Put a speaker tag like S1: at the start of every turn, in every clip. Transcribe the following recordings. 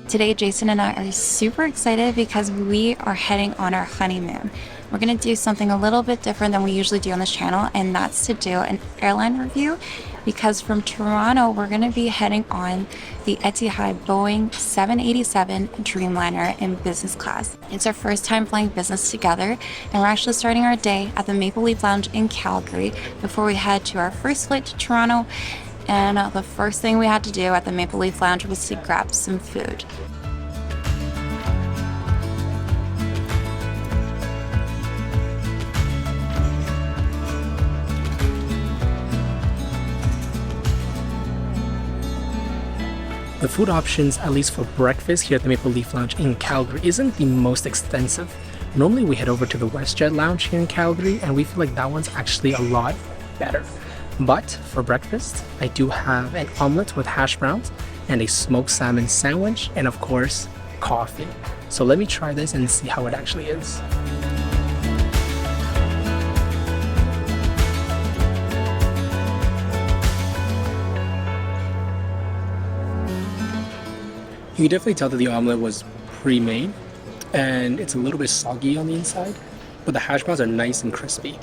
S1: Today, Jason and I are super excited because we are heading on our honeymoon. We're going to do something a little bit different than we usually do on this channel, and that's to do an airline review, because from Toronto, we're going to be heading on the Etihad Boeing 787 Dreamliner in business class. It's our first time flying business together, and we're actually starting our day at the Maple Leaf Lounge in Calgary before we head to our first flight to Toronto. And the first thing we had to do at the Maple Leaf Lounge was to grab some food.
S2: The food options, at least for breakfast here at the Maple Leaf Lounge in Calgary, isn't the most extensive. Normally we head over to the WestJet Lounge here in Calgary, and we feel like that one's actually a lot better. But for breakfast, I do have an omelet with hash browns and a smoked salmon sandwich, and of course, coffee. So let me try this and see how it actually is. You can definitely tell that the omelet was pre-made, and it's a little bit soggy on the inside, but the hash browns are nice and crispy.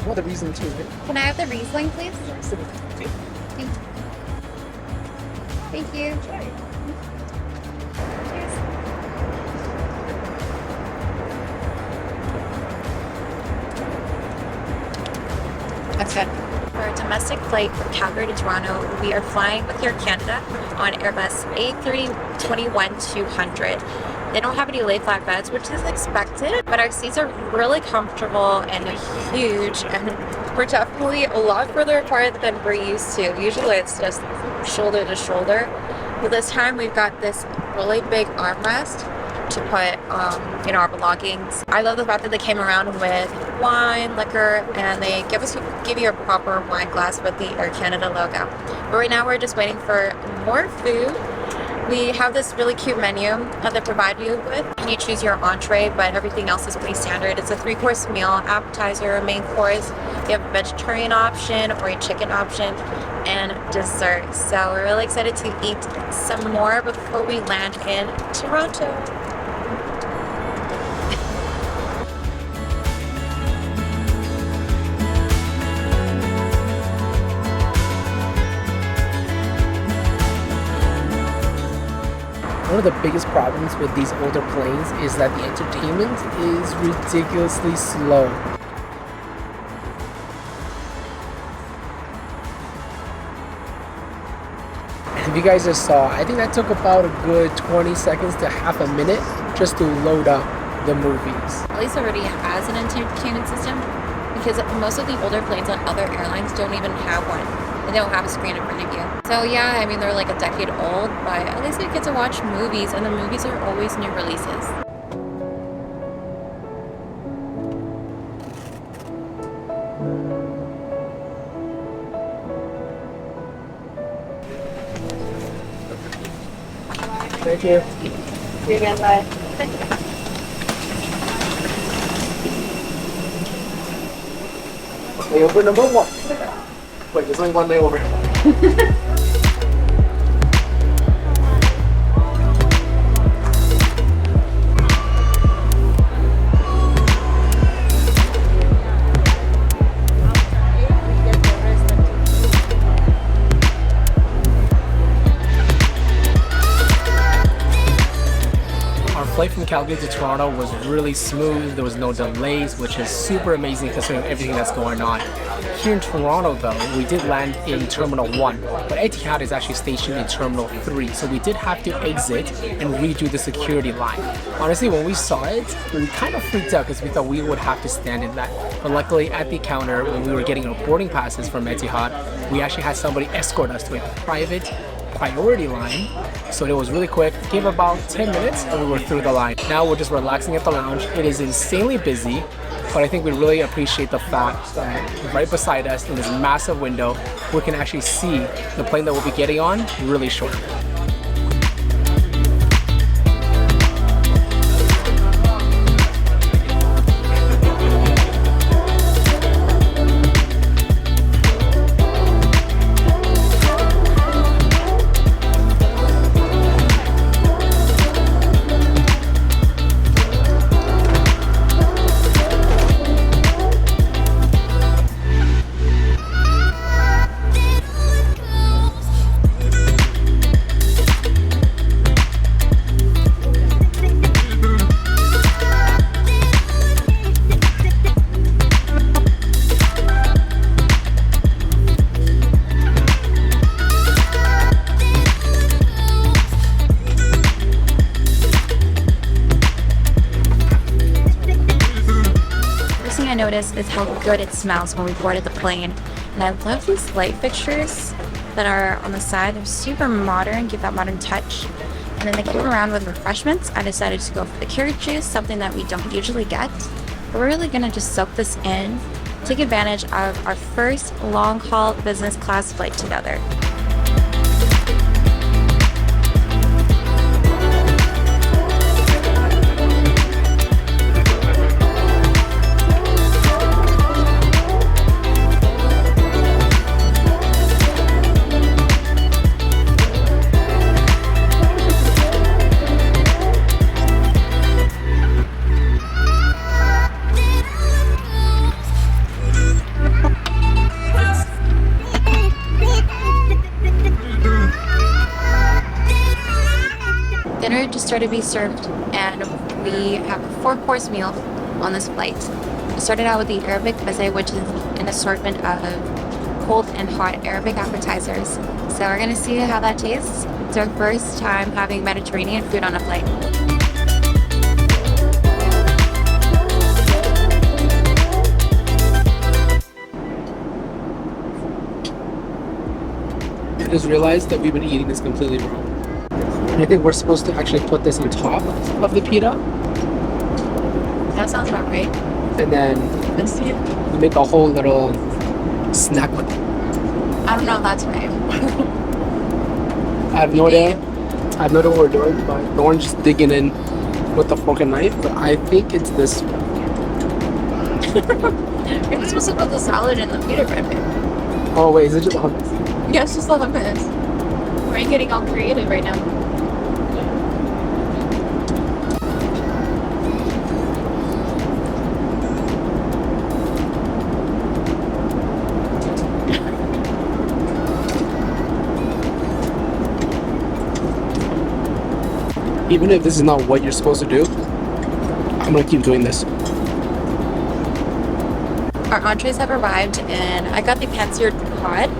S2: What the Riesling too?
S1: Can I have the Riesling, please? Thank you. Cheers. That's good. For a domestic flight from Calgary to Toronto, we are flying with Air Canada on Airbus A321-200. They don't have any lay-flat beds, which is expected, but our seats are really comfortable and huge, and we're definitely a lot further apart than we're used to. Usually it's just shoulder to shoulder, but this time we've got this really big armrest to put our belongings. I love the fact that they came around with wine, liquor, and they give you a proper wine glass with the Air Canada logo. But right now we're just waiting for more food. We have this really cute menu that they provide you with. You choose your entree, but everything else is pretty standard. It's a 3-course meal, appetizer, main course. You have a vegetarian option or a chicken option, and dessert. So we're really excited to eat some more before we land in Toronto.
S2: One of the biggest problems with these older planes is that the entertainment is ridiculously slow. If you guys just saw, I think that took about a good 20 seconds to half a minute just to load up the movies.
S1: At least already has an entertainment system, because most of the older planes on other airlines don't even have one. They don't have a screen in front of you. So yeah, I mean, they're like a decade old, but at least we get to watch movies, and the movies are always new releases.
S2: Thank you.
S1: See you again, bye.
S2: Layover number 1. Wait, there's only one layover. Flight from Calgary to Toronto was really smooth. There was no delays, which is super amazing considering everything that's going on. Here in Toronto though, we did land in Terminal 1, but Etihad is actually stationed in Terminal 3, so we did have to exit and redo the security line. Honestly, when we saw it, we kind of freaked out because we thought we would have to stand in that. But luckily at the counter, when we were getting our boarding passes from Etihad, we actually had somebody escort us to a private priority line, so it was really quick. Gave about 10 minutes and we were through the line. Now we're just relaxing at the lounge. It is insanely busy, but I think we really appreciate the fact that right beside us in this massive window, we can actually see the plane that we'll be getting on really short.
S1: I noticed is how good it smells when we boarded the plane. And I love these light fixtures that are on the side. They're super modern, give that modern touch. And then they came around with refreshments. I decided to go for the carrot juice, something that we don't usually get. But we're really gonna just soak this in, take advantage of our first long haul business class flight together. Dinner just started to be served, and we have a 4-course meal on this flight. We started out with the Arabic meze, which is an assortment of cold and hot Arabic appetizers. So we're gonna see how that tastes. It's our first time having Mediterranean food on a flight.
S2: I just realized that we've been eating this completely wrong. I think we're supposed to actually put this on top of the pita.
S1: That sounds about right.
S2: And then
S1: Let's see it.
S2: we make a whole little snack with it.
S1: I don't know if that's right.
S2: I have no idea. I have no idea what we're doing, but Lauren's just digging in with the fork and knife. But I think it's this one.
S1: You're supposed to put the salad in the pita bread.
S2: Oh wait, is it just hummus?
S1: Yes, just the hummus. We're getting all creative right now.
S2: Even if this is not what you're supposed to do, I'm gonna keep doing this.
S1: Our entrees have arrived, and I got the pan-seared cod,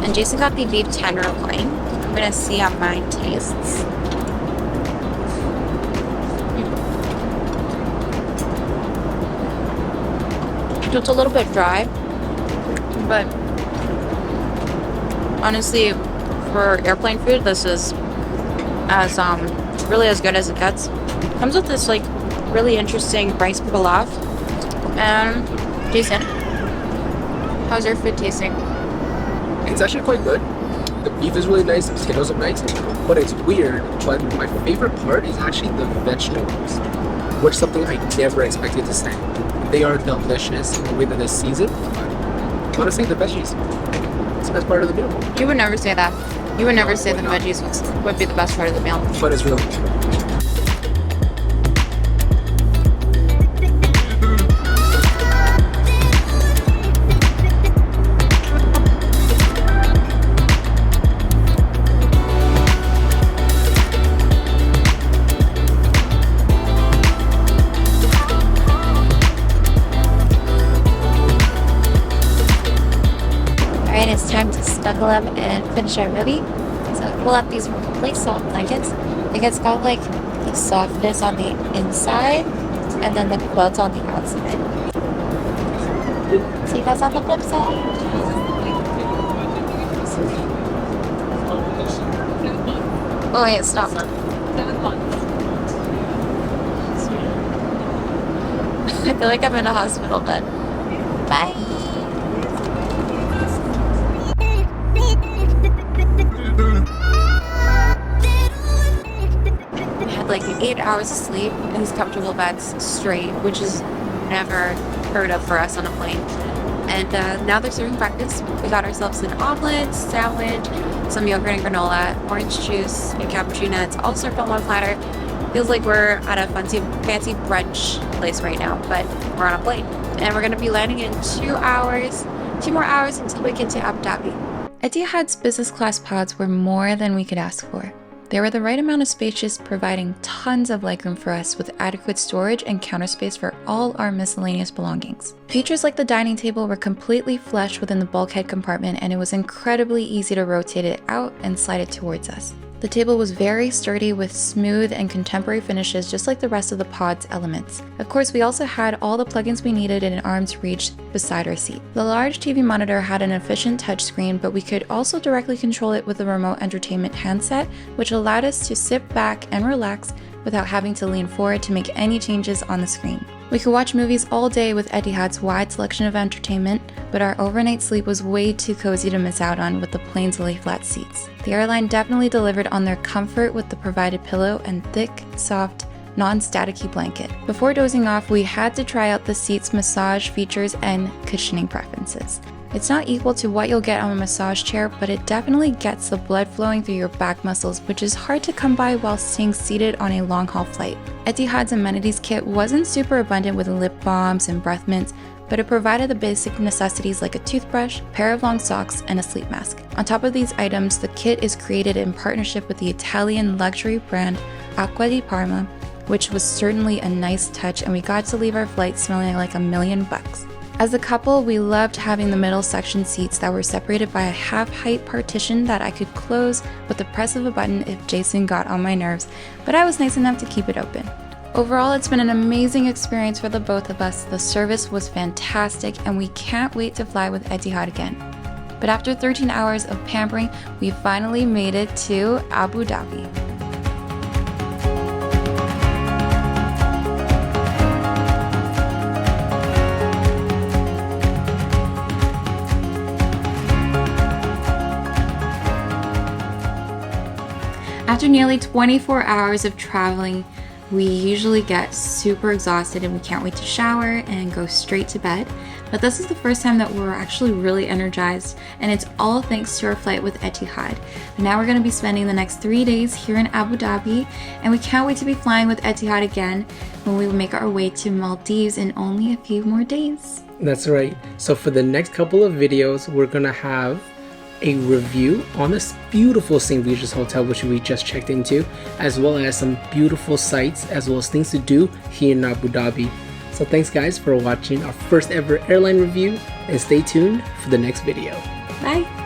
S1: and Jason got the beef tenderloin. I'm gonna see how mine tastes. So it's a little bit dry, but honestly, for airplane food, this is as really as good as it gets. Comes with this like really interesting rice pilaf. And Jason, how's your food tasting?
S2: It's actually quite good. The beef is really nice, the potatoes are nice, but it's weird. But my favorite part is actually the vegetables, which is something I never expected to say. They are delicious in the way that they're seasoned. Honestly, the veggies, it's the best part of the meal.
S1: You would never say that. You would never say the veggies would be the best part of the meal.
S2: But it's really true.
S1: Alright, it's time to snuggle up and finish our movie. So pull up these really soft blankets. I think it's got like the softness on the inside and then the quilt on the outside. See you guys on the flip side. Oh wait, stop.
S3: 7 months.
S1: I feel like I'm in a hospital bed. Bye. We had like 8 hours of sleep in these comfortable beds straight, which is never heard of for us on a plane. And now they're serving breakfast. We got ourselves an omelet, sandwich, some yogurt and granola, orange juice, and cappuccino. It's all served on one platter. Feels like we're at a fancy brunch place right now, but we're on a plane. And we're going to be landing in 2 hours, 2 more hours until we get to Abu Dhabi. Etihad's business class pods were more than we could ask for. They were the right amount of spacious, providing tons of legroom for us with adequate storage and counter space for all our miscellaneous belongings. Features like the dining table were completely flush within the bulkhead compartment, and it was incredibly easy to rotate it out and slide it towards us. The table was very sturdy with smooth and contemporary finishes, just like the rest of the pod's elements. Of course, we also had all the plugins we needed in arm's reach beside our seat. The large TV monitor had an efficient touchscreen, but we could also directly control it with a remote entertainment handset, which allowed us to sit back and relax without having to lean forward to make any changes on the screen. We could watch movies all day with Etihad's wide selection of entertainment, but our overnight sleep was way too cozy to miss out on with the plane's lay-flat seats. The airline definitely delivered on their comfort with the provided pillow and thick, soft, non-staticky blanket. Before dozing off, we had to try out the seat's massage features and cushioning preferences. It's not equal to what you'll get on a massage chair, but it definitely gets the blood flowing through your back muscles, which is hard to come by while staying seated on a long-haul flight. Etihad's amenities kit wasn't super abundant with lip balms and breath mints, but it provided the basic necessities like a toothbrush, pair of long socks, and a sleep mask. On top of these items, the kit is created in partnership with the Italian luxury brand Acqua di Parma, which was certainly a nice touch, and we got to leave our flight smelling like $1,000,000. As a couple, we loved having the middle section seats that were separated by a half-height partition that I could close with the press of a button if Jason got on my nerves, but I was nice enough to keep it open. Overall, it's been an amazing experience for the both of us. The service was fantastic, and we can't wait to fly with Etihad again. But after 13 hours of pampering, we finally made it to Abu Dhabi. After nearly 24 hours of traveling, we usually get super exhausted and we can't wait to shower and go straight to bed. But this is the first time that we're actually really energized, and it's all thanks to our flight with Etihad. But now we're going to be spending the next 3 days here in Abu Dhabi, and we can't wait to be flying with Etihad again when we make our way to Maldives in only a few more days.
S2: That's right. So for the next couple of videos, we're going to have a review on this beautiful St. Regis hotel which we just checked into, as well as some beautiful sights as well as things to do here in Abu Dhabi. So thanks guys for watching our first ever airline review, and stay tuned for the next video.
S1: Bye!